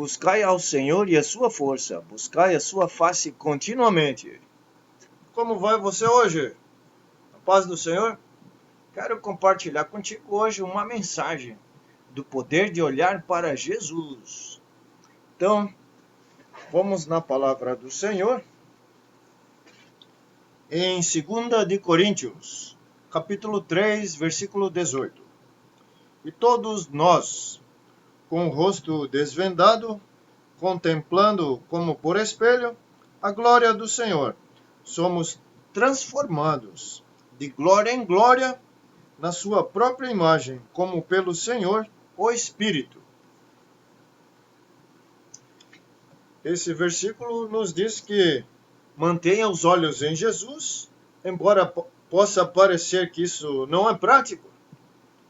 Buscai ao Senhor e a sua força, buscai a sua face continuamente. Como vai você hoje? A paz do Senhor? Quero compartilhar contigo hoje uma mensagem do poder de olhar para Jesus. Então, vamos na palavra do Senhor. Em 2 de Coríntios, capítulo 3, versículo 18. E todos nós, com o rosto desvendado, contemplando como por espelho a glória do Senhor, somos transformados de glória em glória na sua própria imagem, como pelo Senhor, o Espírito. Esse versículo nos diz que mantenha os olhos em Jesus, embora possa parecer que isso não é prático,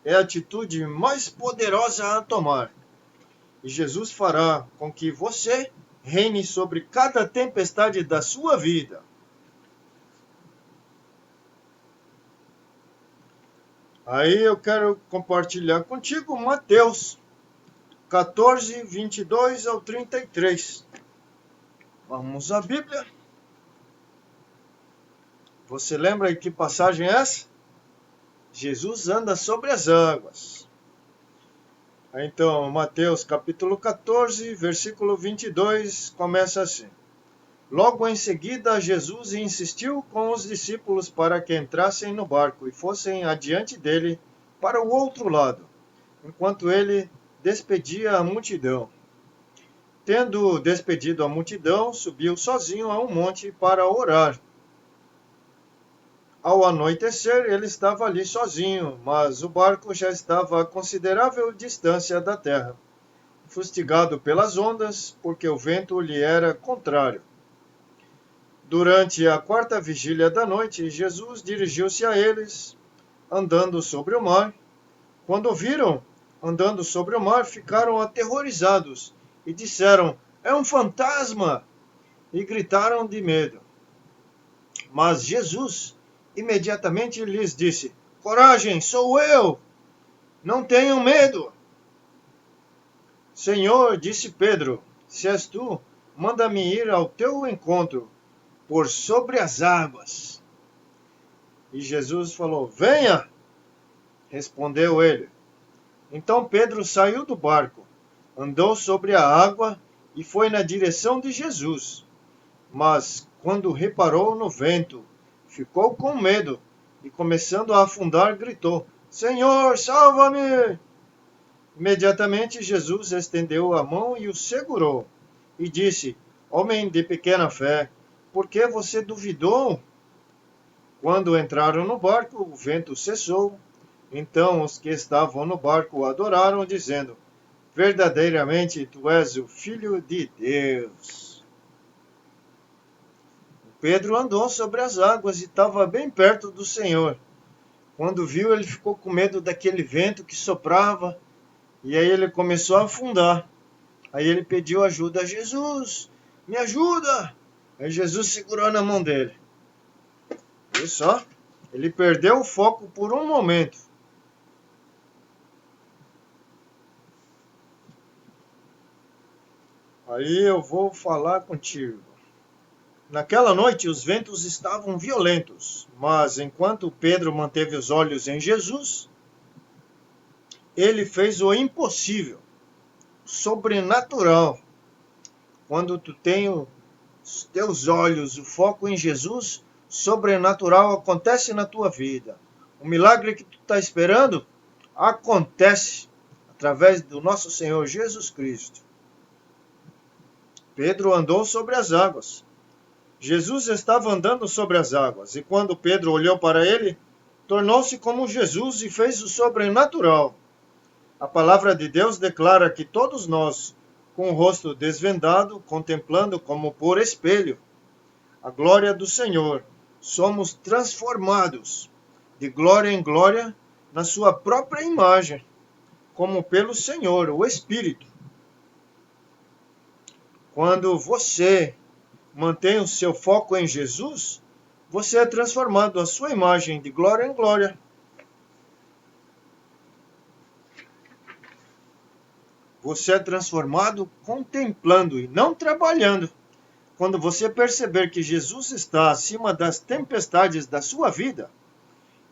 é a atitude mais poderosa a tomar. E Jesus fará com que você reine sobre cada tempestade da sua vida. Aí eu quero compartilhar contigo Mateus 14, 22 ao 33. Vamos à Bíblia. Você lembra que passagem é essa? Jesus anda sobre as águas. Então, Mateus capítulo 14, versículo 22, começa assim. Logo em seguida, Jesus insistiu com os discípulos para que entrassem no barco e fossem adiante dele para o outro lado, enquanto ele despedia a multidão. Tendo despedido a multidão, subiu sozinho a um monte para orar. Ao anoitecer, ele estava ali sozinho, mas o barco já estava a considerável distância da terra, fustigado pelas ondas, porque o vento lhe era contrário. Durante a quarta vigília da noite, Jesus dirigiu-se a eles, andando sobre o mar. Quando o viram andando sobre o mar, ficaram aterrorizados e disseram: "É um fantasma!" e gritaram de medo. Mas Jesus imediatamente lhes disse: "Coragem, sou eu! Não tenham medo!" "Senhor", disse Pedro, "se és tu, manda-me ir ao teu encontro por sobre as águas." E Jesus falou: "Venha!" Respondeu ele. Então Pedro saiu do barco, andou sobre a água e foi na direção de Jesus. Mas, quando reparou no vento, ficou com medo e, começando a afundar, gritou: "Senhor, salva-me!" Imediatamente Jesus estendeu a mão e o segurou e disse: "Homem de pequena fé, por que você duvidou?" Quando entraram no barco, o vento cessou. Então os que estavam no barco o adoraram, dizendo: "Verdadeiramente tu és o Filho de Deus." Pedro andou sobre as águas e estava bem perto do Senhor. Quando viu, ele ficou com medo daquele vento que soprava, e aí ele começou a afundar. Aí ele pediu ajuda a Jesus: "Me ajuda!" Aí Jesus segurou na mão dele. Viu só? Ele perdeu o foco por um momento. Aí eu vou falar contigo. Naquela noite os ventos estavam violentos, mas enquanto Pedro manteve os olhos em Jesus, ele fez o impossível, sobrenatural. Quando tu tem os teus olhos, o foco em Jesus, sobrenatural acontece na tua vida. O milagre que tu está esperando acontece através do nosso Senhor Jesus Cristo. Pedro andou sobre as águas. Jesus estava andando sobre as águas, e quando Pedro olhou para ele, tornou-se como Jesus e fez o sobrenatural. A palavra de Deus declara que todos nós, com o rosto desvendado, contemplando como por espelho a glória do Senhor, somos transformados de glória em glória na sua própria imagem, como pelo Senhor, o Espírito. Quando você mantém o seu foco em Jesus, você é transformado à sua imagem de glória em glória. Você é transformado contemplando e não trabalhando. Quando você perceber que Jesus está acima das tempestades da sua vida,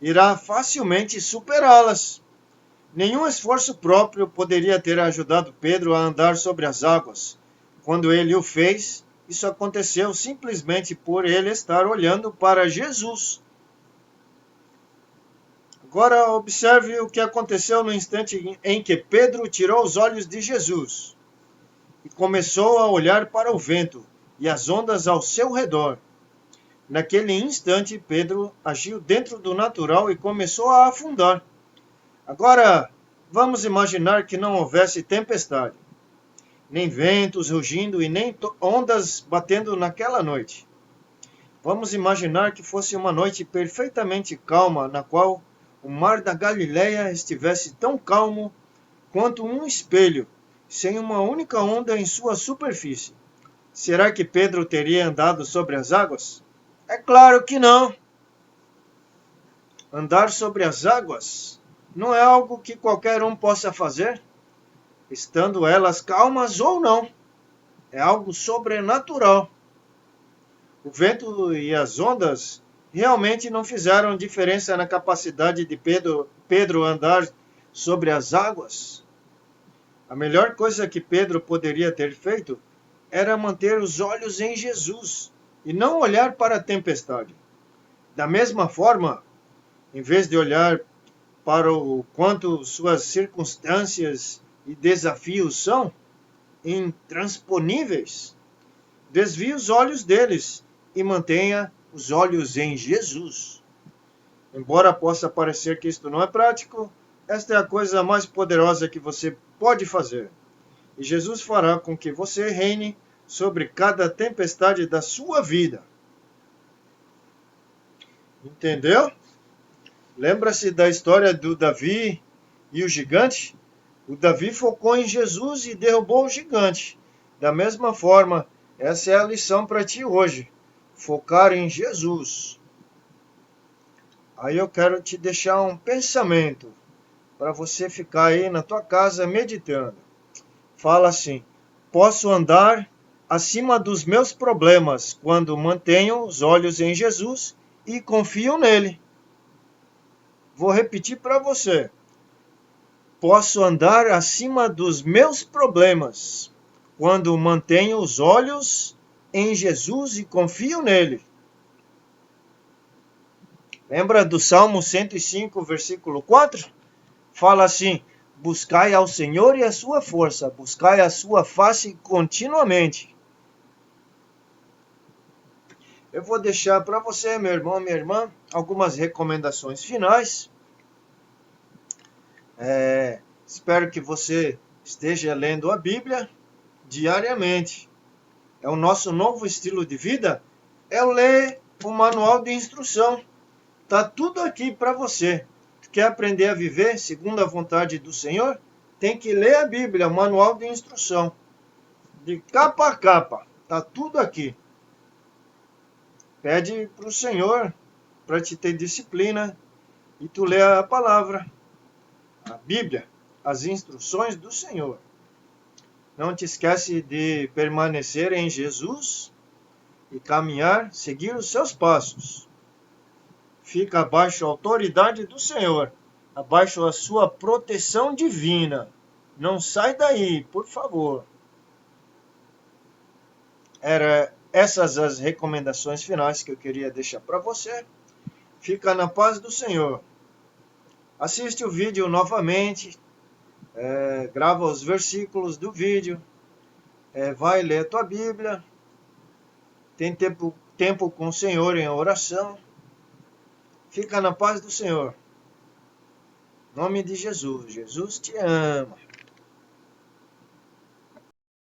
irá facilmente superá-las. Nenhum esforço próprio poderia ter ajudado Pedro a andar sobre as águas. Quando ele o fez, isso aconteceu simplesmente por ele estar olhando para Jesus. Agora observe o que aconteceu no instante em que Pedro tirou os olhos de Jesus e começou a olhar para o vento e as ondas ao seu redor. Naquele instante, Pedro agiu dentro do natural e começou a afundar. Agora, vamos imaginar que não houvesse tempestade, nem ventos rugindo e nem ondas batendo naquela noite. Vamos imaginar que fosse uma noite perfeitamente calma, na qual o mar da Galileia estivesse tão calmo quanto um espelho, sem uma única onda em sua superfície. Será que Pedro teria andado sobre as águas? É claro que não. Andar sobre as águas não é algo que qualquer um possa fazer, estando elas calmas ou não. É algo sobrenatural. O vento e as ondas realmente não fizeram diferença na capacidade de Pedro andar sobre as águas. A melhor coisa que Pedro poderia ter feito era manter os olhos em Jesus e não olhar para a tempestade. Da mesma forma, em vez de olhar para o quanto suas circunstâncias e desafios são intransponíveis, desvie os olhos deles e mantenha os olhos em Jesus. Embora possa parecer que isto não é prático, esta é a coisa mais poderosa que você pode fazer. E Jesus fará com que você reine sobre cada tempestade da sua vida. Entendeu? Lembra-se da história do Davi e o gigante? O Davi focou em Jesus e derrubou o gigante. Da mesma forma, essa é a lição para ti hoje. Focar em Jesus. Aí eu quero te deixar um pensamento para você ficar aí na tua casa meditando. Fala assim: posso andar acima dos meus problemas quando mantenho os olhos em Jesus e confio nele. Vou repetir para você. Posso andar acima dos meus problemas quando mantenho os olhos em Jesus e confio nele. Lembra do Salmo 105, versículo 4? Fala assim: buscai ao Senhor e a sua força, buscai a sua face continuamente. Eu vou deixar para você, meu irmão, minha irmã, algumas recomendações finais. Espero que você esteja lendo a Bíblia diariamente. É o nosso novo estilo de vida, é ler o manual de instrução. Tá tudo aqui para você. Quer aprender a viver segundo a vontade do Senhor? Tem que ler a Bíblia, o manual de instrução. De capa a capa. Tá tudo aqui. Pede para o Senhor para te ter disciplina e tu lê a palavra, a Bíblia, as instruções do Senhor. Não te esquece de permanecer em Jesus e caminhar, seguir os seus passos. Fica abaixo a autoridade do Senhor, abaixo a sua proteção divina. Não sai daí, por favor. Eram essas as recomendações finais que eu queria deixar para você. Fica na paz do Senhor. Assiste o vídeo novamente, grava os versículos do vídeo, vai ler a tua Bíblia, tem tempo com o Senhor em oração. Fica na paz do Senhor. Em nome de Jesus. Jesus te ama.